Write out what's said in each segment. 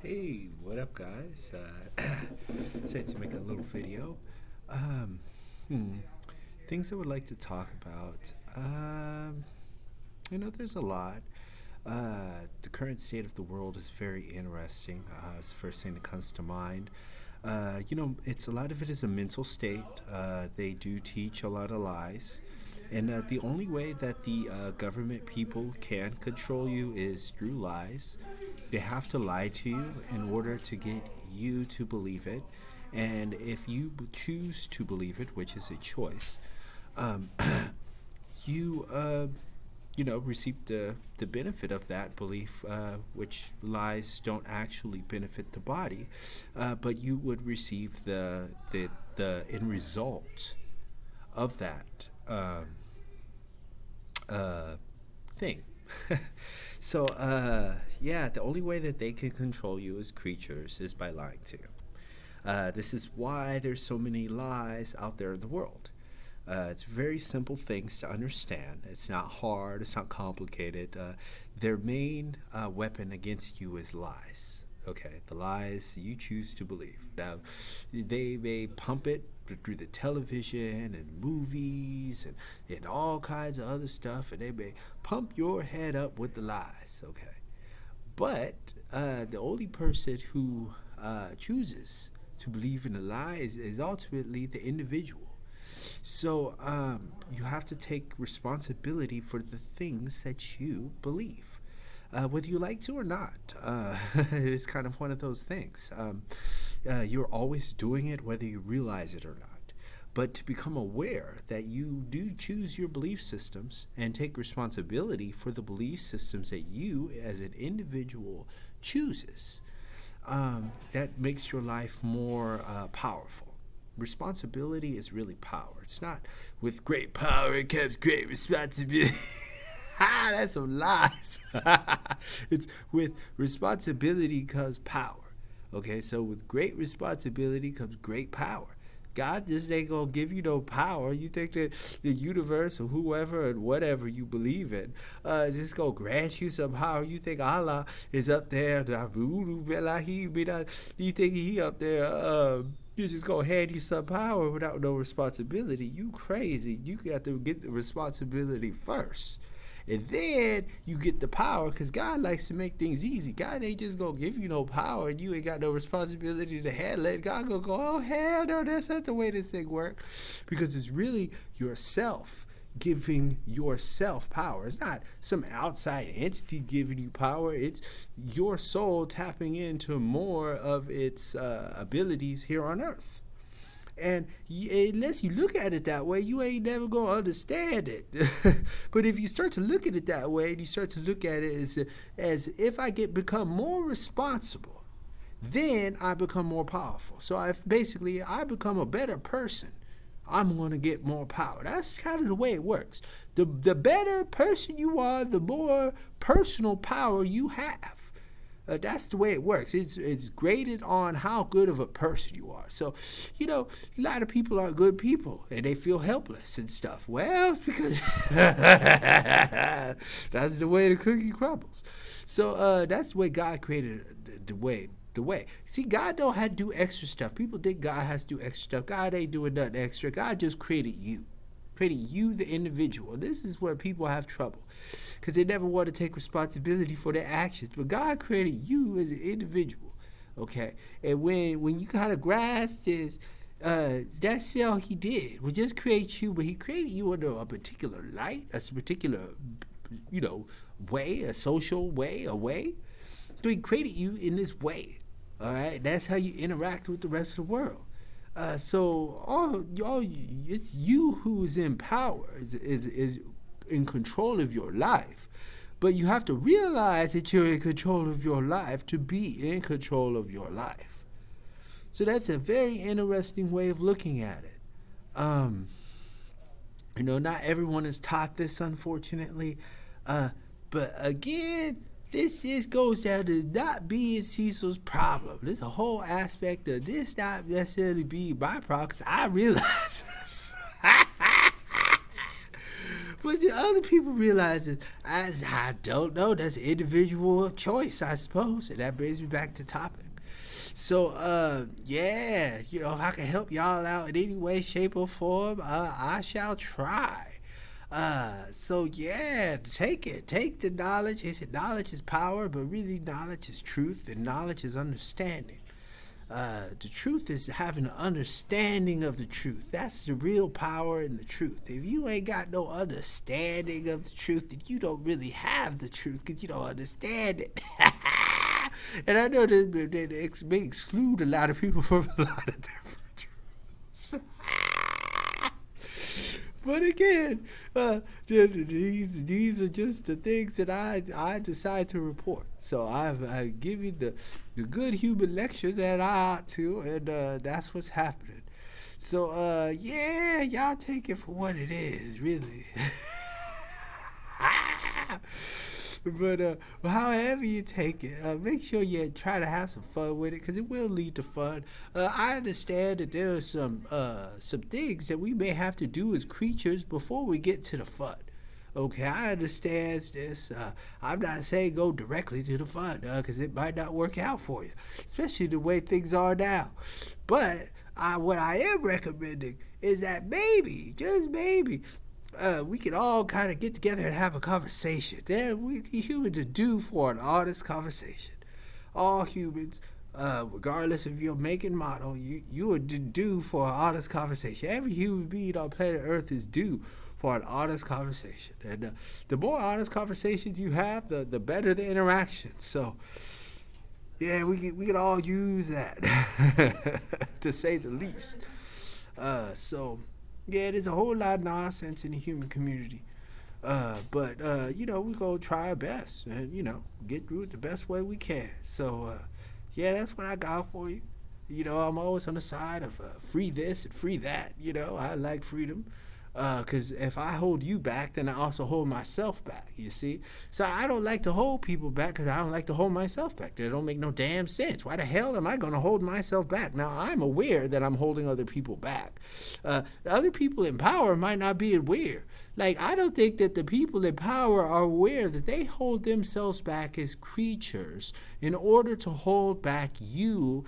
Hey, what up, guys? Said to make a little video. Um, hmm, Things I would like to talk about. There's a lot. The current state of the world is very interesting. It's the first thing that comes to mind. It's a lot of it is a mental state. They do teach a lot of lies. And the only way that the government people can control you is through lies. They have to lie to you in order to get you to believe it. And if you choose to believe it, which is a choice, um, you receive the benefit of that belief, which lies don't actually benefit the body, but you would receive the end result of that uh, thing. Yeah, the only way that they can control you as creatures is by lying to you. This is why there's so many lies out there in the world. It's very simple things to understand. It's not hard. It's not complicated. Their main weapon against you is lies. Okay, the lies you choose to believe. Now, they may pump it through the television and movies and all kinds of other stuff, and they may pump your head up with the lies. Okay, but the only person who chooses to believe in the lies is ultimately the individual. So you have to take responsibility for the things that you believe, whether you like to or not. It's kind of one of those things. You're always doing it, whether you realize it or not. But to become aware that you do choose your belief systems and take responsibility for the belief systems that you, as an individual, chooses, that makes your life more powerful. Responsibility is really power. It's not with great power it comes great responsibility. That's some lies. It's with responsibility comes power. Okay, so with great responsibility comes great power. God just ain't gonna give you no power. You think that the universe or whoever and whatever you believe in just gonna grant you some power? You think Allah is up there? You think he up there? You just gonna hand you some power without no responsibility? You crazy? You got to get the responsibility first. And then you get the power, because God likes to make things easy. God ain't just going to give you no power and you ain't got no responsibility to handle it. God going to go, oh, hell no, that's not the way this thing works. Because it's really yourself giving yourself power. It's not some outside entity giving you power. It's your soul tapping into more of its abilities here on earth. And unless you look at it that way, you ain't never going to understand it. But if you start to look at it that way, and you start to look at it as if I become more responsible, then I become more powerful. So basically I become a better person, I'm going to get more power. That's kind of the way it works. The better person you are, the more personal power you have. That's the way it works. It's graded on how good of a person you are. So, a lot of people are good people and they feel helpless and stuff. Well, it's because that's the way the cookie crumbles. So that's the way God created the way. See, God don't have to do extra stuff. People think God has to do extra stuff. God ain't doing nothing extra. God just created you. Created you, the individual. This is where people have trouble, because they never want to take responsibility for their actions. But God created you as an individual, okay? And when you kind of grasp this, that's all He did. Was just create you, but He created you under a particular light, a particular, way, a social way, a way. So He created you in this way, all right? That's how you interact with the rest of the world. So it's you who's in power, is in control of your life. But you have to realize that you're in control of your life to be in control of your life. So that's a very interesting way of looking at it. Not everyone is taught this, unfortunately. But again, this just goes down to not being Cecil's problem. There's a whole aspect of this not necessarily being my problem, because I realize this. But the other people realize that I don't know. That's individual choice, I suppose. And that brings me back to topic. So, yeah, if I can help y'all out in any way, shape, or form, I shall try. So yeah, take it. Take the knowledge. They said knowledge is power, but really knowledge is truth, and knowledge is understanding. The truth is having an understanding of the truth. That's the real power in the truth. If you ain't got no understanding of the truth, then you don't really have the truth because you don't understand it. And I know that may exclude a lot of people from a lot of different truths. But again, these are just the things that I decide to report. So I've given the good human lecture that I ought to, and that's what's happening. So yeah, y'all take it for what it is, really. But however you take it, make sure you try to have some fun with it, because it will lead to fun. I understand that there are some things that we may have to do as creatures before we get to the fun. Okay, I understand this. I'm not saying go directly to the fun, because it might not work out for you, especially the way things are now. But what I am recommending is that maybe, just maybe, we can all kind of get together and have a conversation. We humans are due for an honest conversation. All humans, regardless of your make and model, you are due for an honest conversation. Every human being on planet Earth is due for an honest conversation. And the more honest conversations you have, the better the interaction. So, yeah, we can all use that, to say the least. So... yeah, there's a whole lot of nonsense in the human community. But we're going to try our best and, get through it the best way we can. So, yeah, that's what I got for you. I'm always on the side of free this and free that. I like freedom. Because if I hold you back, then I also hold myself back, you see? So I don't like to hold people back because I don't like to hold myself back. That don't make no damn sense. Why the hell am I going to hold myself back? Now, I'm aware that I'm holding other people back. Other people in power might not be aware. Like, I don't think that the people in power are aware that they hold themselves back as creatures in order to hold back you,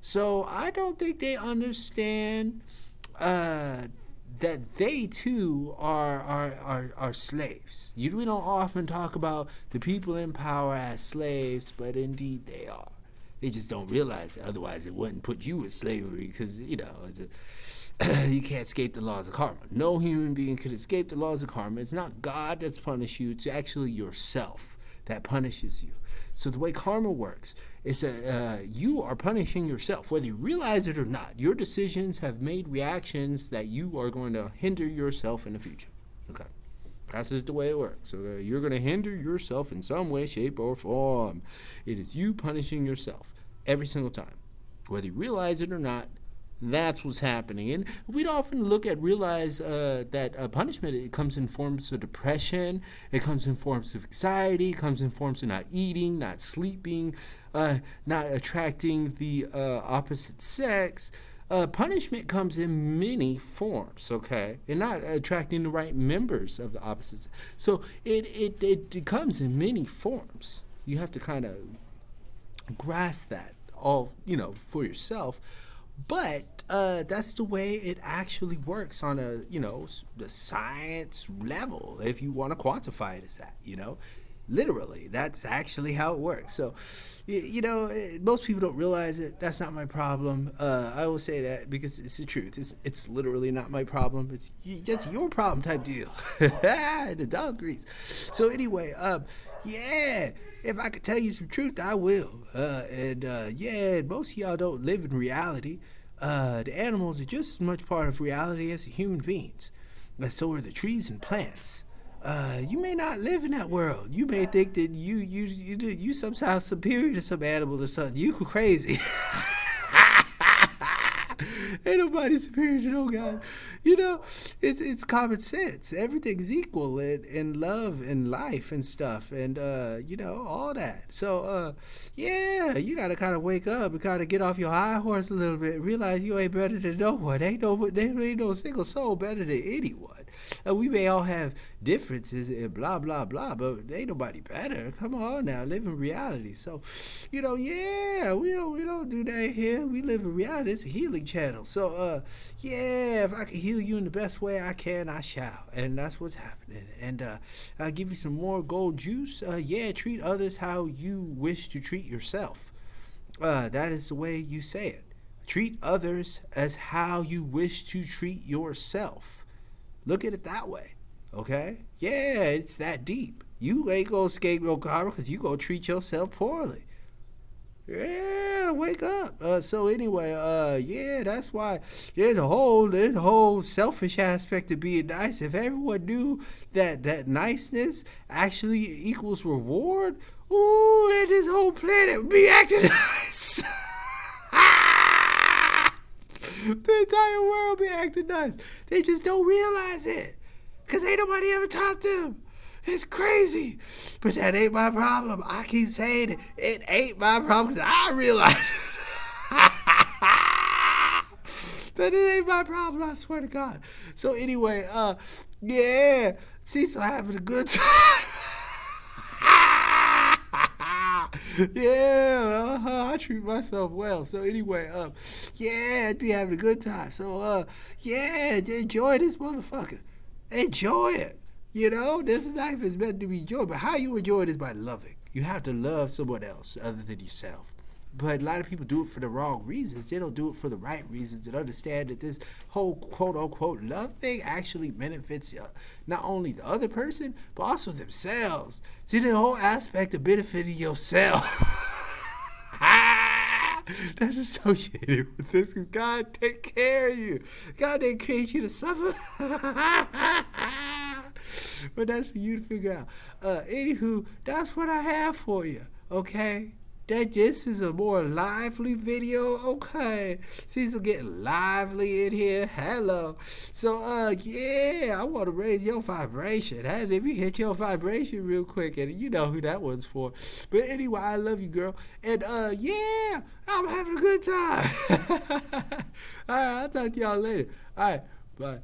So I don't think they understand... that they too are slaves. We don't often talk about the people in power as slaves, but indeed they are. They just don't realize it. Otherwise, it wouldn't put you in slavery, because you can't escape the laws of karma. No human being could escape the laws of karma. It's not God that's punished you. It's actually yourself that punishes you. So the way karma works is that you are punishing yourself, whether you realize it or not. Your decisions have made reactions that you are going to hinder yourself in the future. Okay, that's just the way it works. So you're going to hinder yourself in some way, shape, or form. It is you punishing yourself every single time, whether you realize it or not. That's what's happening. And we'd often realize that punishment, it comes in forms of depression, it comes in forms of anxiety, it comes in forms of not eating, not sleeping, not attracting the opposite sex. Punishment comes in many forms, okay? And not attracting the right members of the opposite sex. So it comes in many forms. You have to kind of grasp that all, for yourself. But that's the way it actually works on a, the science level, if you want to quantify it as that, Literally, that's actually how it works. So, most people don't realize it. That's not my problem. I will say that because it's the truth. It's literally not my problem. It's your problem type deal. The dog agrees. So anyway, yeah. If I could tell you some truth, I will. Most of y'all don't live in reality. The animals are just as much part of reality as the human beings. So are the trees and plants. You may not live in that world. You may think that you somehow superior to some animal or something. You crazy. Ain't nobody superior to no God. It's common sense. Everything's equal in love and life and stuff, and all that. So you gotta kind of wake up and kind of get off your high horse a little bit. Realize you ain't better than no one. There ain't no single soul better than anyone. We may all have differences and blah blah blah, but ain't nobody better. Come on now, live in reality. So, yeah, we don't do that here. We live in reality. It's a healing channel. So, yeah, if I can heal you in the best way I can, I shall, and that's what's happening. And I'll give you some more gold juice. Yeah, treat others how you wish to treat yourself. That is the way you say it. Treat others as how you wish to treat yourself. Look at it that way, okay? Yeah, it's that deep. You ain't gonna scapegoat karma because you gonna treat yourself poorly. Yeah, wake up. So anyway, yeah, that's why there's a whole selfish aspect to being nice. If everyone knew that niceness actually equals reward, ooh, and this whole planet would be acting nice. The entire world be acting nice. They just don't realize it. Because ain't nobody ever taught them. It's crazy. But that ain't my problem. I keep saying it. It ain't my problem because I realize it. That it ain't my problem. I swear to God. So anyway, yeah. Cecil having a good time. Yeah, I treat myself well. So anyway, yeah, I'd be having a good time. So, yeah, enjoy this motherfucker. Enjoy it. This life is meant to be enjoyed. But how you enjoy it is by loving. You have to love someone else other than yourself. But a lot of people do it for the wrong reasons. They don't do it for the right reasons and understand that this whole quote-unquote love thing actually benefits not only the other person, but also themselves. See, the whole aspect of benefiting yourself. That's associated with this because God take care of you. God didn't create you to suffer. But that's for you to figure out. Anywho, that's what I have for you, okay? This is a more lively video. Okay. Cecil getting lively in here. Hello. So, yeah, I want to raise your vibration. Let me hit your vibration real quick, and you know who that one's for. But anyway, I love you, girl. And, yeah, I'm having a good time. All right, I'll talk to y'all later. All right, bye.